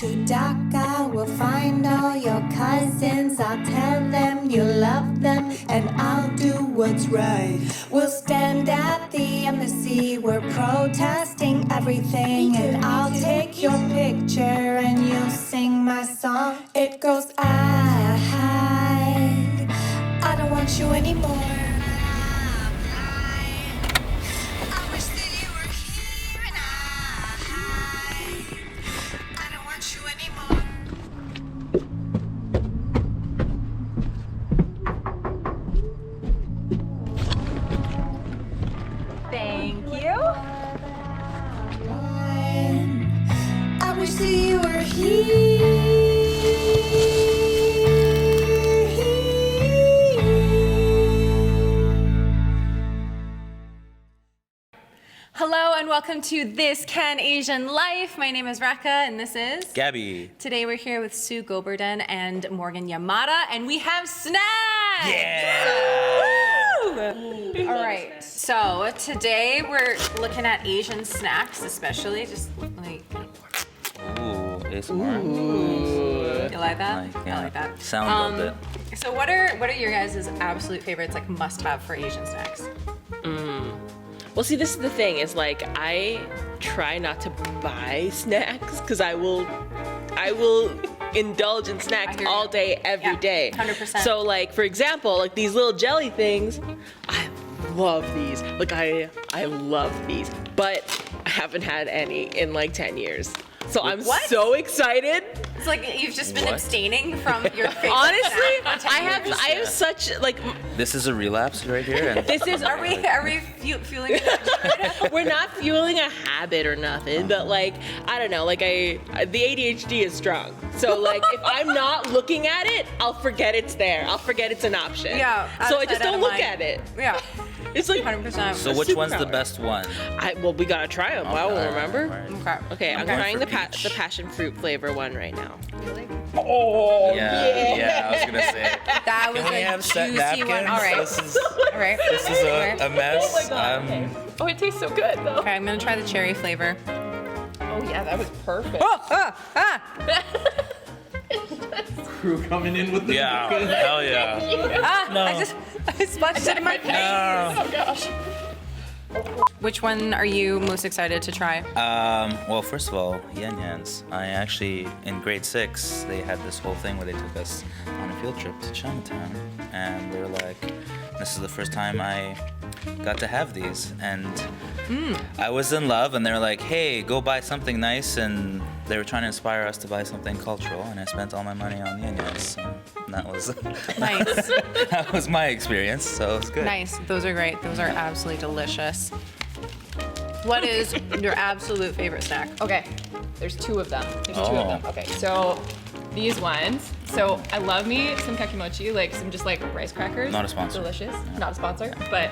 To Dhaka, we'll find all your cousins. I'll tell them you love them, and I'll do what's right. We'll stand at the embassy, we're protesting everything, and I'll take your picture and you'll sing my song. It goes, I don't want you anymore. Thank you. I wish that you were here. Hello and welcome to This CanAsian Life. My name is Rekha and this is Gabby. Today we're here with Sue Goberdhan and Morgan Yamada, and we have snacks. Yeah. Woo! All right. So today we're looking at Asian snacks, especially. Just like. Ooh, ASMR. You like that? Yeah. I like that. Sound of it. So what are your guys' absolute favorites, like must-have for Asian snacks? Well, see, this is the thing, is like, I try not to buy snacks because I will indulge in snacks all day, every day. 100%. So, like, for example, like these little jelly things, I love these. Like, I love these, but I haven't had any in like 10 years. So I'm so excited. It's like you've just been abstaining from your favorite Honestly, snack. I have such, like, This is a relapse right here. And this is, Are we fueling it? we're not fueling a habit or nothing, but like, I don't know, like the ADHD is strong. So like, if I'm not looking at it, I'll forget it's there. I'll forget it's an option. Yeah. So I just don't look at it. Yeah. It's like 100%. so which one's the best one? well, we gotta try them. I won't remember. Okay. Okay, I'm going trying for the each. passion fruit flavor one right now. Oh, yeah, I was gonna say. That was Can we a have set juicy napkins? one. All right. This is All right. a mess. Oh my god. Okay. Oh, it tastes so good though. Okay, I'm gonna try the cherry flavor. Oh yeah, that was perfect. Crew coming in with the Hell yeah. No. I splashed it in my face. No. Oh gosh. Which one are you most excited to try? Well, first of all, Yan Yans. I actually, in grade 6, they had this whole thing where they took us on a field trip to Chinatown, and they were like, this is the first time I got to have these, and I was in love, and they were like, hey, go buy something nice, and they were trying to inspire us to buy something cultural, and I spent all my money on Yan Yans, so that was Nice. that was my experience, so it was good. Nice. Those are great. Those are absolutely delicious. What is your absolute favorite snack? Okay, there's two of them. Oh. Okay, so these ones. So I love me some kakimochi, like some just like rice crackers. Not a sponsor. Delicious. Not a sponsor, but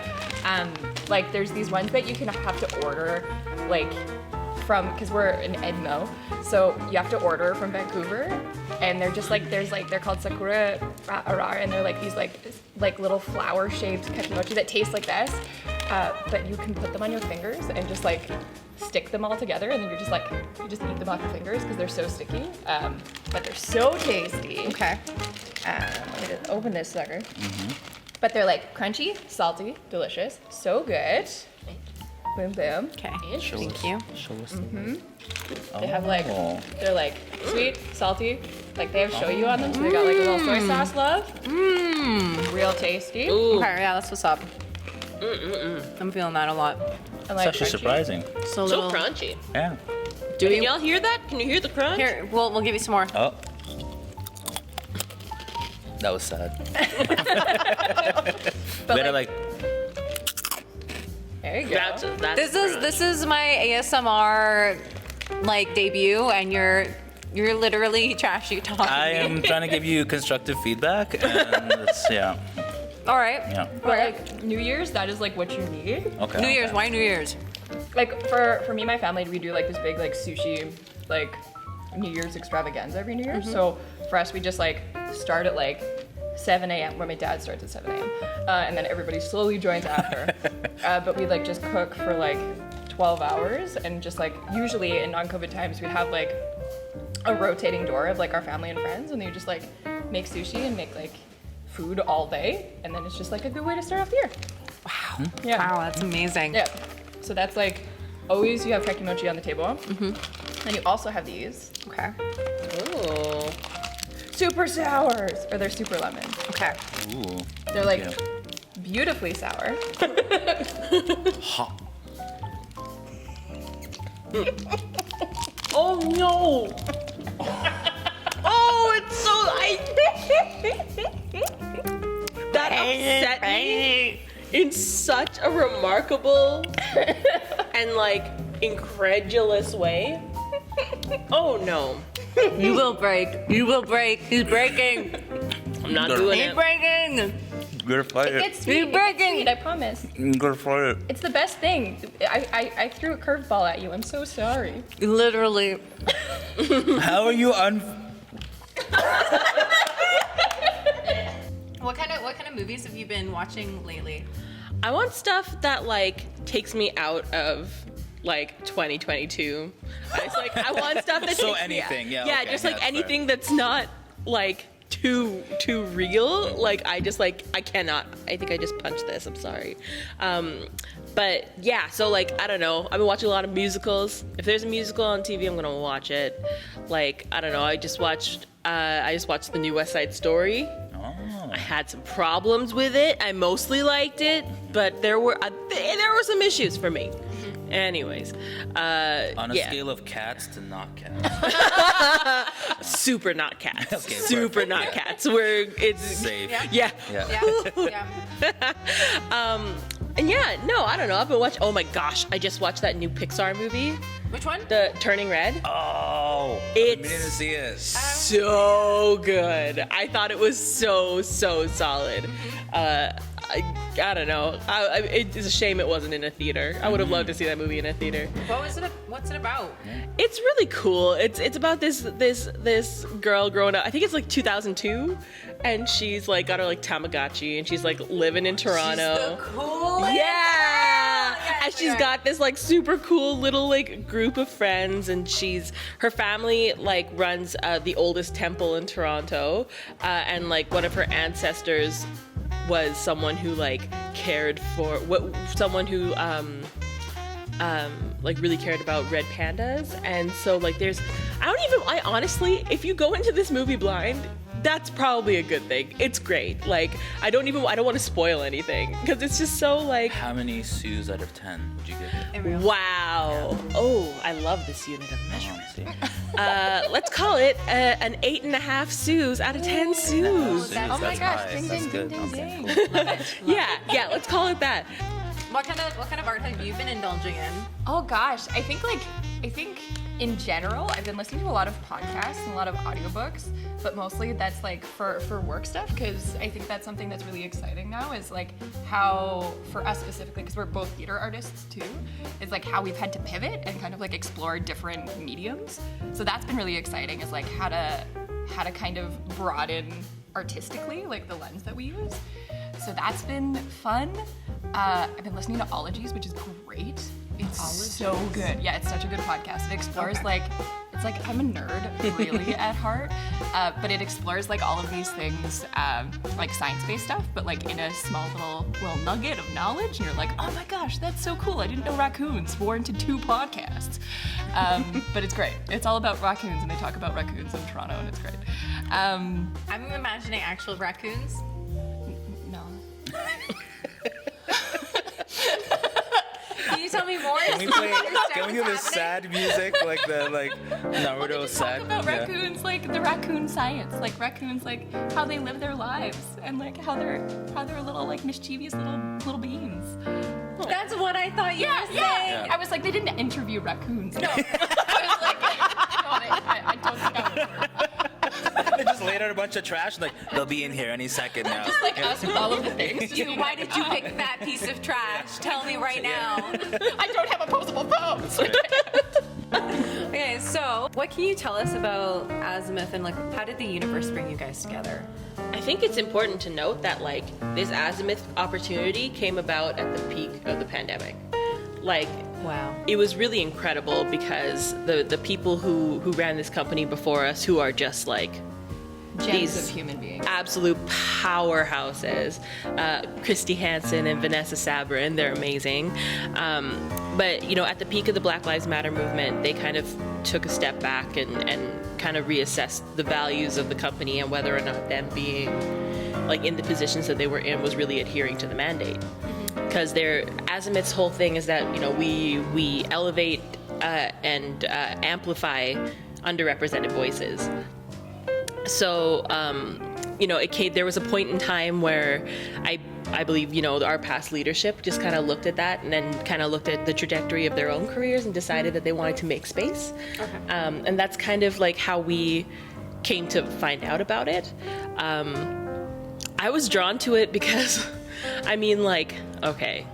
like there's these ones that you can have to order, like from, because we're in Edmo, so you have to order from Vancouver, and they're just like they're called sakura arar, and they're like these like little flower shaped kakimochi that taste like this. But you can put them on your fingers and just like stick them all together, and then you just eat them off your fingers because they're so sticky. But they're so tasty. Okay. Let me just open this sucker. But they're like crunchy, salty, delicious, so good. Boom, boom. Okay. Show Thank us- you. Show us the They have like, Oh. they're like sweet, salty. Like they have shoyu on them, so they got like a little soy sauce love. Real tasty. Ooh. Okay, yeah, that's what's up. I'm feeling that a lot. And It's like actually crunchy. surprising. So So little. crunchy. Yeah. Can y'all hear that? Can you hear the crunch? Here, we'll give you some more. Oh. That was sad. Better like There you go. That's This is my ASMR like debut, and you're literally trashy talking. I am trying to give you constructive feedback, and it's, yeah. All right. Yeah. But like New Year's, that is like what you need. Okay. New Year's. okay. Why New Year's? Like for me and my family, we do like this big like sushi like New Year's extravaganza every New Year. So for us, we just like start at like 7 a.m. where my dad starts at 7 a.m. And then everybody slowly joins after. But we like just cook for like 12 hours, and just like usually in non-COVID times, we'd have like a rotating door of like our family and friends, and they just like make sushi and make like food all day, and then it's just like a good way to start off the year. Wow. Yeah. Wow, that's amazing. Yeah. So that's like always you have kakimochi on the table. Then you also have these. Okay. Oh. Super sours, or they're super lemons. Okay. Ooh. They're like Yeah. beautifully sour. Hot. Oh no! Oh, it's so that upset me in such a remarkable and like incredulous way. Oh no! You will break. You will break. He's breaking. I'm not doing He's it. breaking. You're fired. It's sweet. You're breaking. It's sweet, I promise. You're fired. It's the best thing. I threw a curveball at you. I'm so sorry. Literally. How are you What kind of movies have you been watching lately? I want stuff that like takes me out of like 2022. I want stuff that So takes anything, me yeah, out. Yeah, okay, just like that's fair. anything that's not like too real. Like I just like I cannot. I think I just punched this. I'm sorry. But yeah, so like I don't know. I've been watching a lot of musicals. If there's a musical on TV, I'm gonna watch it. Like I don't know. I just watched the new West Side Story. I had some problems with it. I mostly liked it, but there were some issues for me. Anyways, On a yeah. scale of cats to not cats. Super not cats. Okay, Super perfect. not cats. Where it's Safe. yeah. Yeah. And yeah, no, I don't know. I've been watching. Oh my gosh, I just watched that new Pixar movie, Which one? The Turning Red. Oh, It's I didn't see it. so good. I thought it was so solid. I don't know. It's a shame it wasn't in a theater. I would have loved to see that movie in a theater. What's it about? It's really cool. It's about this girl growing up. I think it's like 2002, and she's like got her like Tamagotchi, and she's like living in Toronto. Cool. Yeah. And she's got this like super cool little like group of friends, and her family like runs the oldest temple in Toronto, and like one of her ancestors was someone who like like really cared about red pandas. And so like I honestly, if you go into this movie blind, that's probably a good thing. It's great. Like I don't want to spoil anything because it's just so like How many Sues out of 10 would you give it? wow. Oh, I love this unit of measurement. See? Let's call it an 8.5 Sues out of 10 Sues. Oh my That's gosh! high. Ding That's ding good. ding ding Okay. ding. Love it. Yeah, let's call it that. What kind of art have you been indulging in? Oh gosh, I think in general, I've been listening to a lot of podcasts and a lot of audiobooks, but mostly that's like for work stuff, because I think that's something that's really exciting now is like how, for us specifically, because we're both theater artists too, is like how we've had to pivot and kind of like explore different mediums. So that's been really exciting, is like how to kind of broaden artistically like the lens that we use. So that's been fun. I've been listening to Ologies, which is great. It's so good. Yeah, it's such a good podcast. It explores it's like I'm a nerd really at heart, but it explores like all of these things, like science-based stuff, but like in a small little nugget of knowledge, and you're like, oh my gosh, that's so cool. I didn't know raccoons warranted 2 podcasts. But it's great. It's all about raccoons, and they talk about raccoons in Toronto, and it's great. I'm imagining actual raccoons. No. Can you tell me more? Can we do this sad music like Naruto sad? Talk about raccoons, like the raccoon science, like raccoons, like how they live their lives, and like how they're little like mischievous little beings. That's what I thought you were saying. Yeah. I was like, they didn't interview raccoons. No. I was like, I don't think I would. They just laid out a bunch of trash. Like they'll be in here any second now. Just like us with all of the things. Why did you pick that piece of trash? Tell me right now. I don't have opposable phones. Okay, so What can you tell us about Azimuth and like how did the universe bring you guys together? I think it's important to note that like this Azimuth opportunity came about at the peak of the pandemic. Like, wow, it was really incredible because the people who ran this company before us, who are just like Gems these of human beings. absolute powerhouses, Christy Hansen and Vanessa Sabrin, they're amazing. But you know, at the peak of the Black Lives Matter movement, they kind of took a step back and kind of reassessed the values of the company and whether or not them being like in the positions that they were in was really adhering to the mandate. Because Azimuth's whole thing is that, you know, we elevate and amplify underrepresented voices. So, you know, there was a point in time where I believe, you know, our past leadership just kind of looked at that and then kind of looked at the trajectory of their own careers and decided that they wanted to make space. Okay. And that's kind of like how we came to find out about it. I was drawn to it because, I mean, like, okay,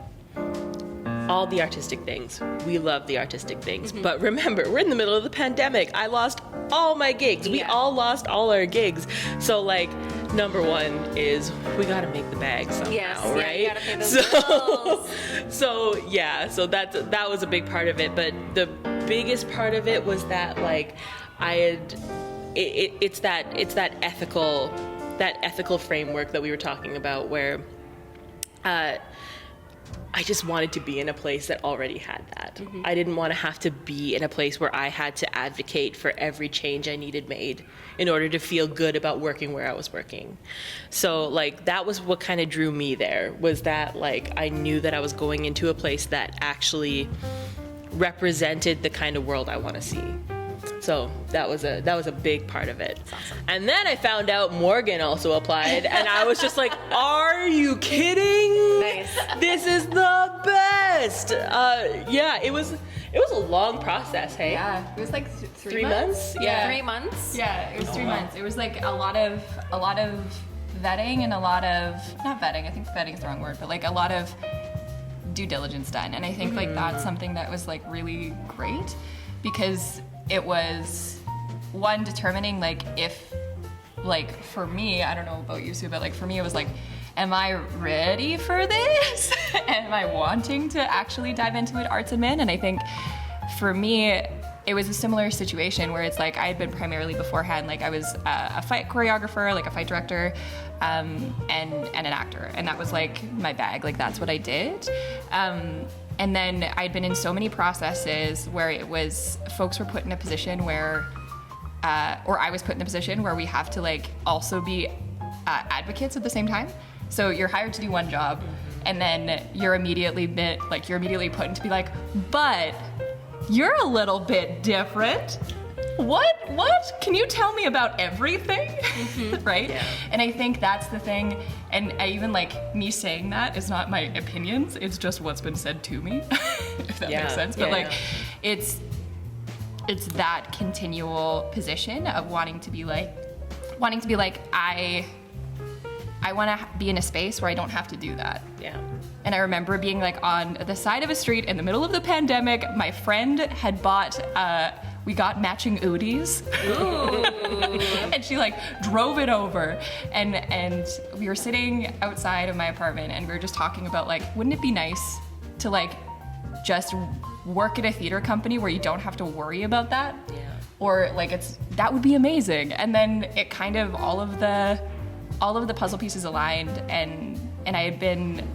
all the artistic things. We love the artistic things. Mm-hmm. But remember, we're in the middle of the pandemic. I lost all my gigs. We all lost all our gigs. So, like, number one is we got to make the bag somehow, right? You got to pay those bills. So that was a big part of it. But the biggest part of it was that, like, it's that ethical framework that we were talking about where I just wanted to be in a place that already had that. Mm-hmm. I didn't want to have to be in a place where I had to advocate for every change I needed made in order to feel good about working where I was working. So, like, that was what kind of drew me there, was that, like, I knew that I was going into a place that actually represented the kind of world I want to see. So that was a big part of it. Awesome. And then I found out Morgan also applied, and I was just like, "Are you kidding? Nice. This is the best." Yeah, it was a long process. Hey. Yeah, it was like three months. Yeah, 3 months. Yeah, it was 3 months. It was like a lot of vetting and a lot of not vetting. I think vetting is the wrong word, but like a lot of due diligence done. And I think like that's something that was like really great because it was one determining like if like for me, I don't know about you, Sue, but like for me it was like, am I ready for this? Am I wanting to actually dive into it, arts admin? And I think for me it was a similar situation where it's like I had been primarily beforehand, like I was a fight choreographer, like a fight director, and an actor, and that was like my bag, like that's what I did. And then I'd been in so many processes where it was folks were put in a position where, or I was put in a position where we have to like also be advocates at the same time. So you're hired to do one job, and then you're immediately put into be like, but you're a little bit different. What? Can you tell me about everything? Right? Yeah. And I think that's the thing. And I even like me saying that is not my opinions. It's just what's been said to me, if that makes sense. But it's that continual position of wanting to be like, I want to be in a space where I don't have to do that. Yeah. And I remember being like on the side of a street in the middle of the pandemic. My friend had bought, we got matching Oodies. And she like drove it over. And we were sitting outside of my apartment and we were just talking about like, wouldn't it be nice to like just work at a theater company where you don't have to worry about that? Yeah. Or like that would be amazing. And then it kind of, all of the puzzle pieces aligned, and I had been,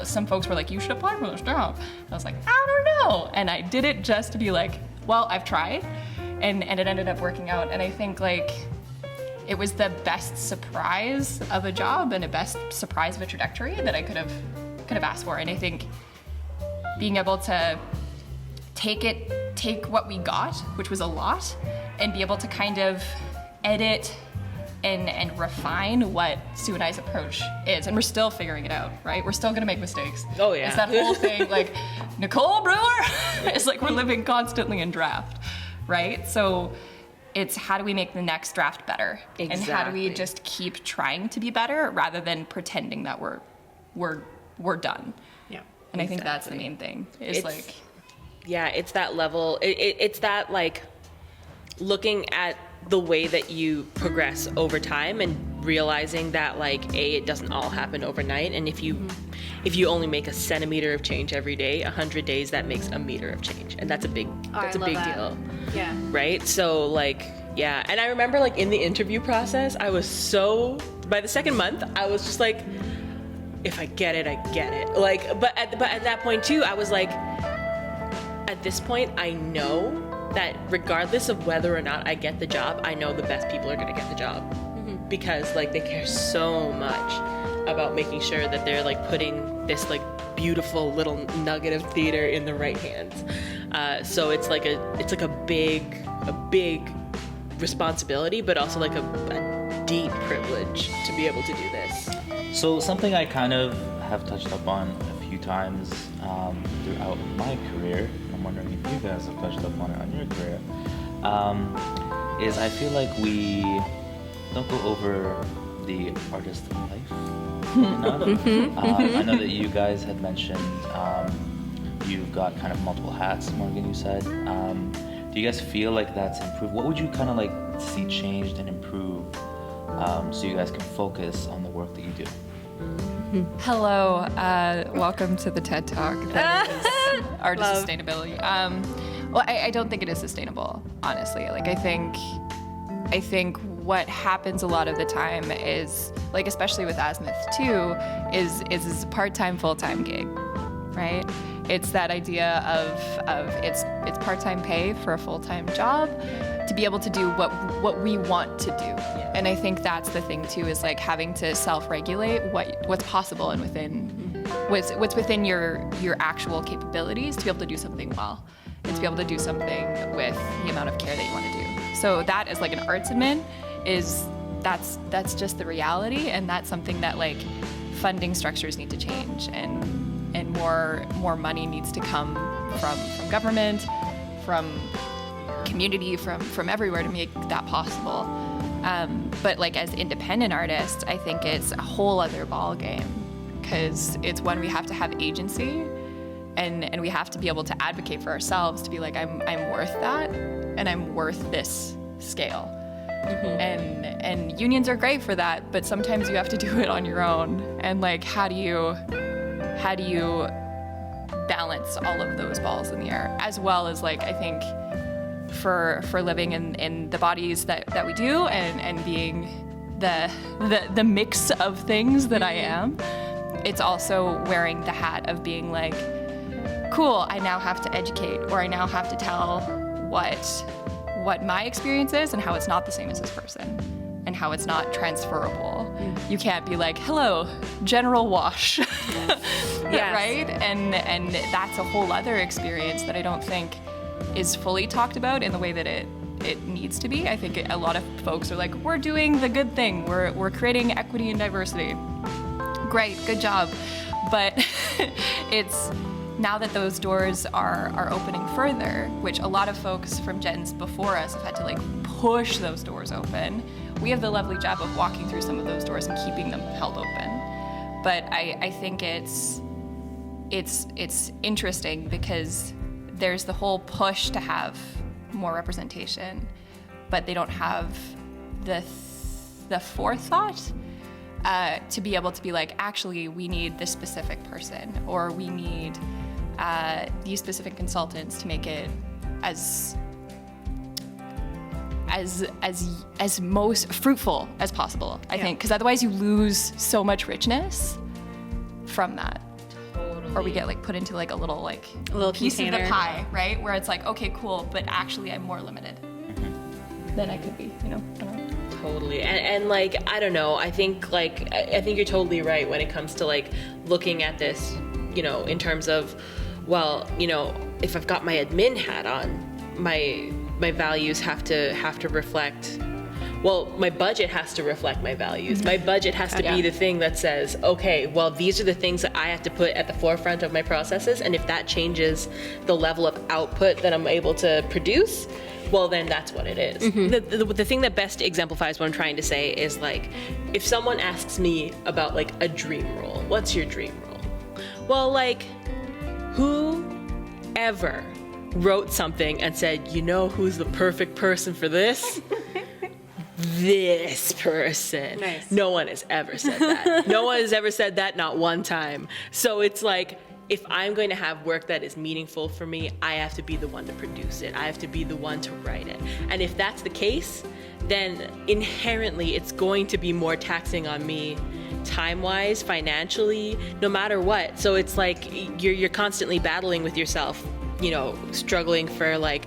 some folks were like, you should apply for this job. I was like, I don't know. And I did it just to be like, well, I've tried, and it ended up working out. And I think like, it was the best surprise of a job and a best surprise of a trajectory that I could have asked for. And I think being able to take what we got, which was a lot, and be able to kind of edit and refine what Sue and I's approach is. And we're still figuring it out, right? We're still gonna make mistakes. Oh yeah. It's that whole thing, like, Nicole Brewer, it's like we're living constantly in draft, right? So it's how do we make the next draft better? Exactly. And how do we just keep trying to be better rather than pretending that we're done? Yeah. And I think that's the main thing, is Yeah, it's that level, it's that like looking at the way that you progress over time and realizing that like it doesn't all happen overnight, and if you only make a centimeter of change every day, 100 days that makes a meter of change, and that's a big deal. Yeah. Right? So like, yeah. And I remember like in the interview process, I was so, by the second month, I was just like, if I get it, I get it. Like, but at that point too, I was like, at this point, I know that regardless of whether or not I get the job, I know the best people are gonna get the job. Because like they care so much about making sure that they're like putting this like beautiful little nugget of theater in the right hands. So it's like a big responsibility, but also like a deep privilege to be able to do this. So something I kind of have touched up on a few times throughout my career, and I'm wondering if you guys have touched up on it on your career, is I feel like we don't go over the artist life enough. I know that you guys had mentioned you've got kind of multiple hats, Morgan, you said. Do you guys feel like that's improved? What would you kind of like see changed and improved so you guys can focus on the work that you do? Hello, welcome to the TED Talk that is artist sustainability. Well, I don't think it is sustainable, honestly. Like, I think what happens a lot of the time is, like, especially with Azimuth too, is a part-time, full-time gig, right? It's that idea of it's part-time pay for a full-time job to be able to do what we want to do. Yeah. And I think that's the thing too, is like having to self-regulate what's possible and what's within your actual capabilities to be able to do something well and to be able to do something with the amount of care that you want to do. So that is like an arts admin that's just the reality, and that's something that like funding structures need to change, and more money needs to come from government, from community, from everywhere to make that possible. But like as independent artists, I think it's a whole other ball game, because it's when we have to have agency and we have to be able to advocate for ourselves to be like, I'm worth that, and I'm worth this scale. And unions are great for that, but sometimes you have to do it on your own. And like, how do you balance all of those balls in the air, as well as like, I think for living in the bodies that we do, and being the mix of things that I am, it's also wearing the hat of being like, cool, I now have to educate, or I now have to tell what my experience is and how it's not the same as this person, and how it's not transferable. You can't be like, hello, general wash. Yes. Right? And that's a whole other experience that I don't think is fully talked about in the way that it needs to be. I think a lot of folks are like, we're doing the good thing. We're creating equity and diversity. Great, good job. But it's now that those doors are opening further, which a lot of folks from gens before us have had to like push those doors open. We have the lovely job of walking through some of those doors and keeping them held open. But I think it's interesting because there's the whole push to have more representation, but they don't have the forethought to be able to be like, actually, we need this specific person, or we need these specific consultants to make it as most fruitful as possible, I think, because otherwise you lose so much richness from that. Totally. Or we get like put into like a little piece container of the pie, right? Where it's like, okay, cool, but actually I'm more limited than I could be, I don't know. Totally. And like, I don't know, I think you're totally right when it comes to like looking at this, in terms of, well, if I've got my admin hat on, my values have to reflect, well, my budget has to reflect my values. My budget has to be the thing that says, okay, well, these are the things that I have to put at the forefront of my processes, and if that changes the level of output that I'm able to produce, well, then that's what it is. The thing that best exemplifies what I'm trying to say is like, if someone asks me about like a dream role, what's your dream role? Well, like, who ever wrote something and said, you know who's the perfect person for this? This person. Nice. No one has ever said that. No one has ever said that, not one time. So it's like, if I'm going to have work that is meaningful for me, I have to be the one to produce it. I have to be the one to write it. And if that's the case, then inherently it's going to be more taxing on me time-wise, financially, no matter what. So it's like you're constantly battling with yourself, you know, struggling for like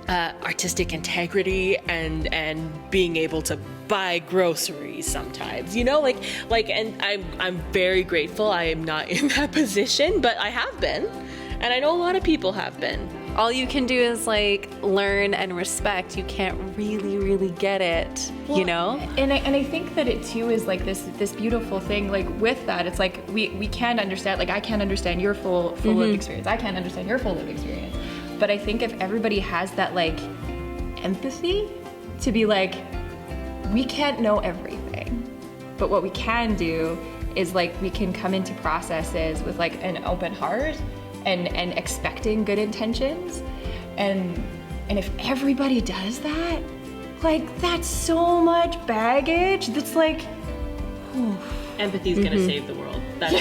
artistic integrity and being able to buy groceries sometimes, you know, and I'm very grateful I am not in that position, but I have been, and I know a lot of people have been. All you can do is like learn and respect. You can't really get it, you know? And I think that it too is like this beautiful thing. Like with that, it's like we can understand. Like I can't understand your full lived experience. I can't understand your full lived experience. But I think if everybody has that like empathy to be like, we can't know everything, but what we can do is like we can come into processes with like an open heart and expecting good intentions, and if everybody does that, like that's so much baggage that's like, Empathy is gonna save the world. That's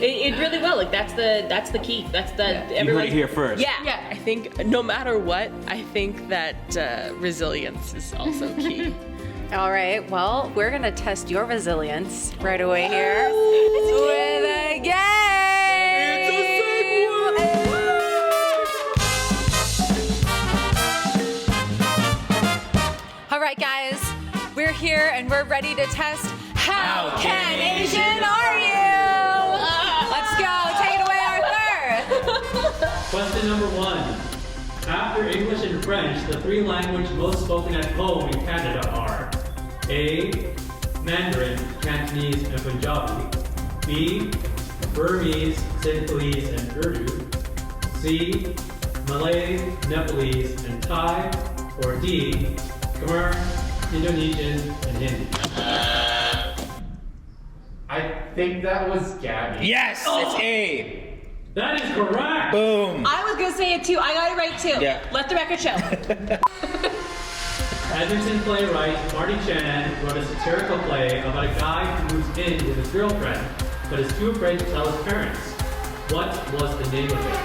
it really will. Like that's the key. That's the You heard it here first. Yeah. I think no matter what, I think that resilience is also key. All right, well, we're gonna test your resilience right away here with a game. All right, guys, we're here and we're ready to test how CanAsian are you? Let's go, take it away, Arthur. Question number 1. After English and French, the 3 languages most spoken at home in Canada are A. Mandarin, Cantonese, and Punjabi. B. Burmese, Sinhalese, and Urdu. C. Malay, Nepalese, and Thai. Or D. Khmer, Indonesian, and Hindi. I think that was Gabby. Yes, it's A. That is correct! Boom. I was gonna say it too. I got it right too. Yeah. Let the record show. Edmonton playwright Marty Chan wrote a satirical play about a guy who moves in with his girlfriend, but is too afraid to tell his parents. What was the name of it?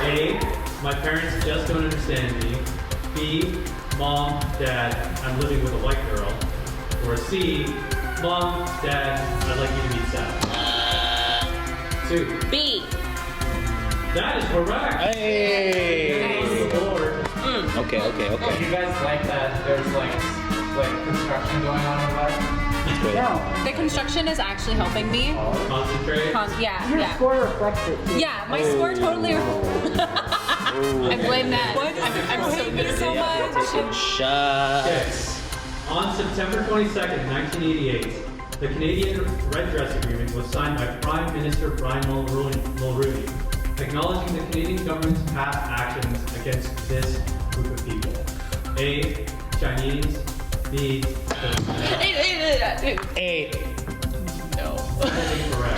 A. My parents just don't understand me. B. Mom, Dad, I'm living with a white girl. Or C. Mom, Dad, I'd like you to meet Seth. 2. B. That is correct. Hey. Okay. You guys like that there's like construction going on over there? The construction is actually helping me. Concentrate. Yeah. Score reflects it. Yeah, my score totally reflects. I blame that. What? I'm so good so much. Shut. Okay. On September 22nd, 1988, the Canadian Red Dress Agreement was signed by Prime Minister Brian Mulroney, acknowledging the Canadian government's past actions against this group of people. A. Chinese. B. A. No. Incorrect.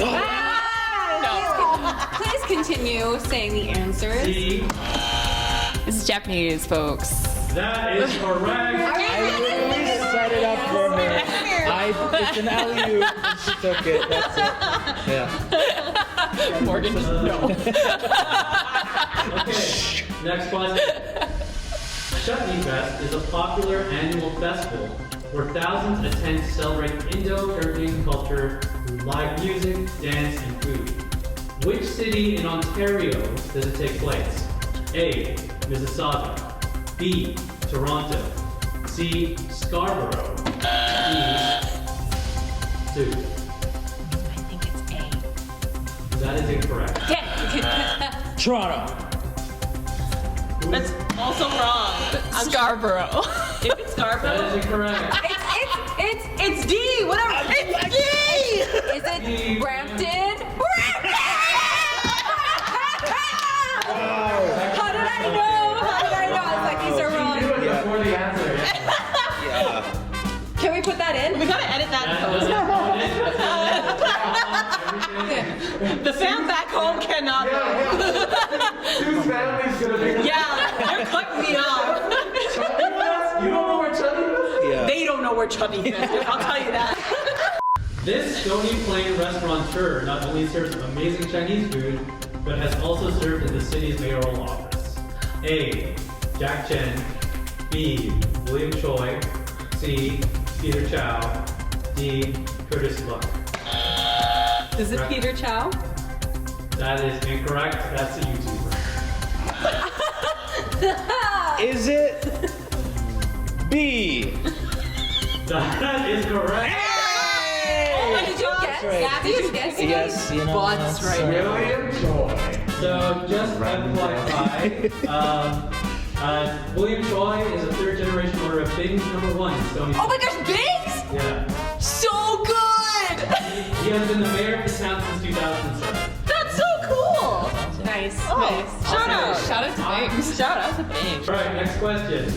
Please continue saying the answers. C. This is Japanese, folks. That is correct. I literally set it up for her. It's an alley-oop, and she took it. That's it. Yeah. Morgan just no. Okay, next question. Chutney Fest is a popular annual festival where thousands attend to celebrate Indo-European culture through live music, dance, and food. Which city in Ontario does it take place? A. Mississauga. B. Toronto. C. Scarborough. D. Sue. I think it's A. That is incorrect. Toronto. That's also wrong. Scarborough. If it's Scarborough, That is incorrect. It's D. Whatever. It's D. Is it Brampton? How did I know? I was like, these are wrong. You knew it before the answer. Yeah. Can we put that in? we gotta edit that. That doesn't The fam back home cannot. Sue's family's gonna be. Yeah, they're cutting me off. You don't know where Chubby is? Yeah. They don't know where Chubby Fest is, I'll tell you that. This Stony Plain restaurateur not only serves amazing Chinese food, but has also served in the city's mayoral office. A. Jack Chen. B. William Choi. C. Peter Chow. D. Curtis Luck. Is it Right. Peter Chow? That is incorrect. That's a YouTuber. Is it B? That is correct. Did you guess? right. Gabby, did you guess? Yes, you know. Butts that's, right now. William Choi. So just FYI, William Choi is a third generation owner of Bing's #1 in Stony Oh my gosh, Biggs! Yeah. So good! He has been the mayor of the town since 2007. That's so cool! Nice. Oh, Nice. shout out. Shout out to Banks. Shout out to Biggs. Alright, next question.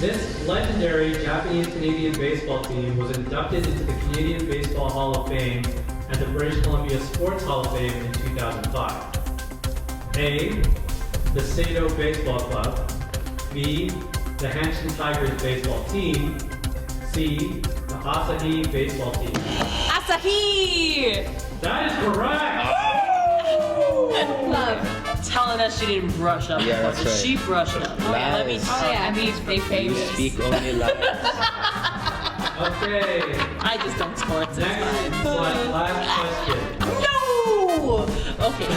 This legendary Japanese-Canadian baseball team was inducted into the Canadian Baseball Hall of Fame and the British Columbia Sports Hall of Fame in 2005. A. The Sato Baseball Club. B. The Hanshin Tigers baseball team. C. The Asahi baseball team. Asahi! That is correct! Love. Telling us she didn't brush up. Yeah, that's right. She brushed up. Okay, let me Lies. tell I mean, they You famous. speak only lies. Okay, I just don't sports. It's next fine. last question. No! Okay.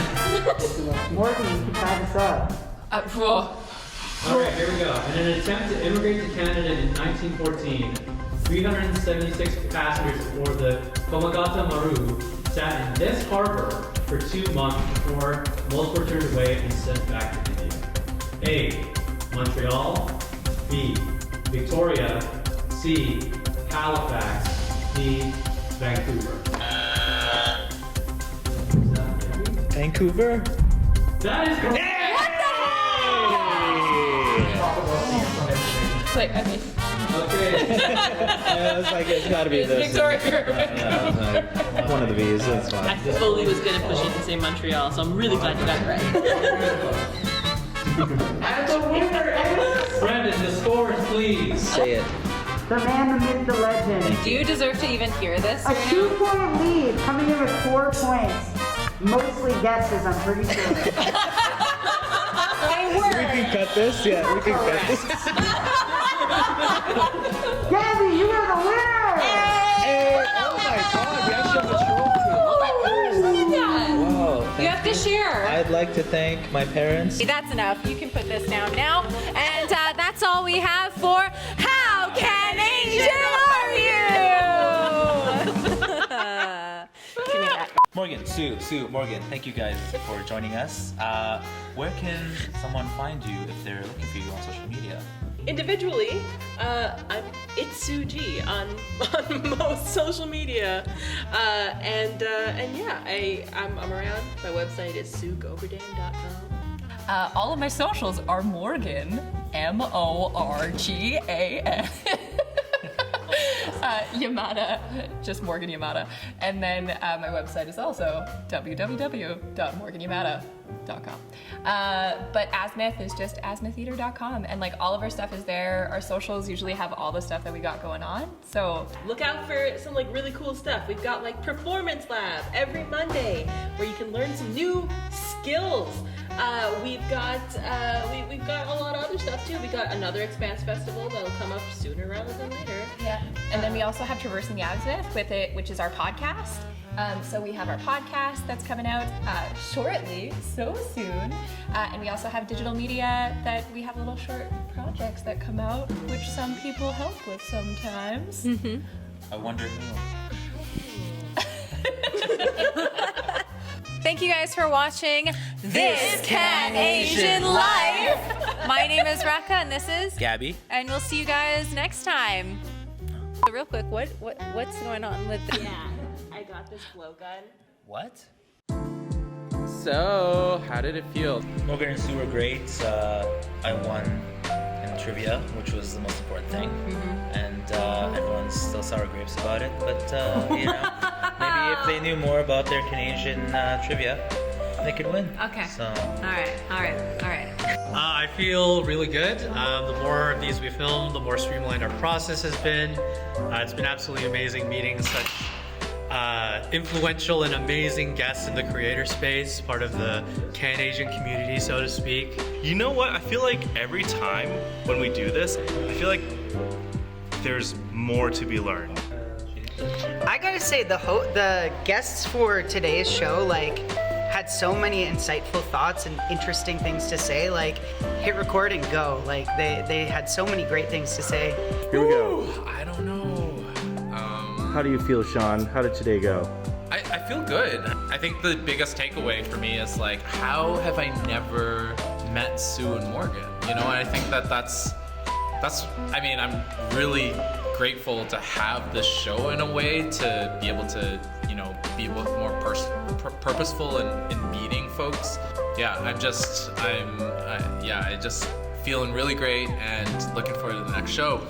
Morgan, you can tie this up. Whoa. Alright, here we go. In an attempt to immigrate to Canada in 1914, 376 passengers aboard the Komagata Maru sat in this harbor for 2 months before most were turned away and sent back to India. A. Montreal. B. Victoria. C. Halifax. D. Vancouver. Vancouver? That is correct! Like, I mean, Okay. Yeah, it's like, it's gotta be this. Victoria. Yeah, it's like one of the V's, that's I fine. fully was gonna push it to say Montreal, so I'm really glad you got it right. And the winner is Brandon, the scores, please. Say it. the man, the myth, the legend. Do you deserve to even hear this? A 2-point lead, coming in with 4 points. Mostly guesses, I'm pretty sure. They We were. can cut this? Yeah, we can cut this. Gabby, you are the winner! Hey, oh my god, we actually have a trophy. Wow, You have to share. I'd like to thank my parents. That's enough. You can put this down now. And that's all we have for How CanAsian Are You? Give me that. Morgan, Sue, Morgan, thank you guys for joining us. Where can someone find you if they're looking for you on social media? Individually, it's Sue G on most social media, and yeah, I'm around. My website is SueGoberdhan.com. All of my socials are Morgan, Morgan. Yamada, just Morgan Yamada. And then my website is also www.morganyamada.com. But Asmith is just asmitheater.com, and like all of our stuff is there. Our socials usually have all the stuff that we got going on. So Look out for some like really cool stuff. We've got like Performance Lab every Monday where you can learn some new skills. We've got a lot of other stuff too. We got another Expanse Festival that'll come up sooner rather than later. yeah, and then we also have Traversing the Asmith with it, which is our podcast. So we have our podcast that's coming out shortly, so soon. And we also have digital media that we have little short projects that come out, which some people help with sometimes. I wonder who. Thank you guys for watching This CanAsian Life. My name is Rekha, and this is Gabby. and we'll see you guys next time. Real quick, what's going on with the Yeah, I got this blowgun. What? So, how did it feel? Morgan and Sue were great. I won in trivia, which was the most important thing. And everyone's still sour grapes about it. But, you know, maybe if they knew more about their Canadian trivia, they could win. Okay. So. All right. I feel really good. The more of these we film, the more streamlined our process has been. It's been absolutely amazing meeting such influential and amazing guests in the creator space, part of the CanAsian community, so to speak. You know what? I feel like every time when we do this, I feel like there's more to be learned. I gotta say, the guests for today's show, like, had so many insightful thoughts and interesting things to say. Like, hit record and go. Like, they had so many great things to say. Here we go. I don't know. How do you feel, Sean? How did today go? I feel good. I think the biggest takeaway for me is like, how have I never met Sue and Morgan? You know, and I think that's. I mean, I'm really grateful to have this show in a way to be able to, you know, be more purposeful in meeting folks. Yeah, I just feeling really great and looking forward to the next show.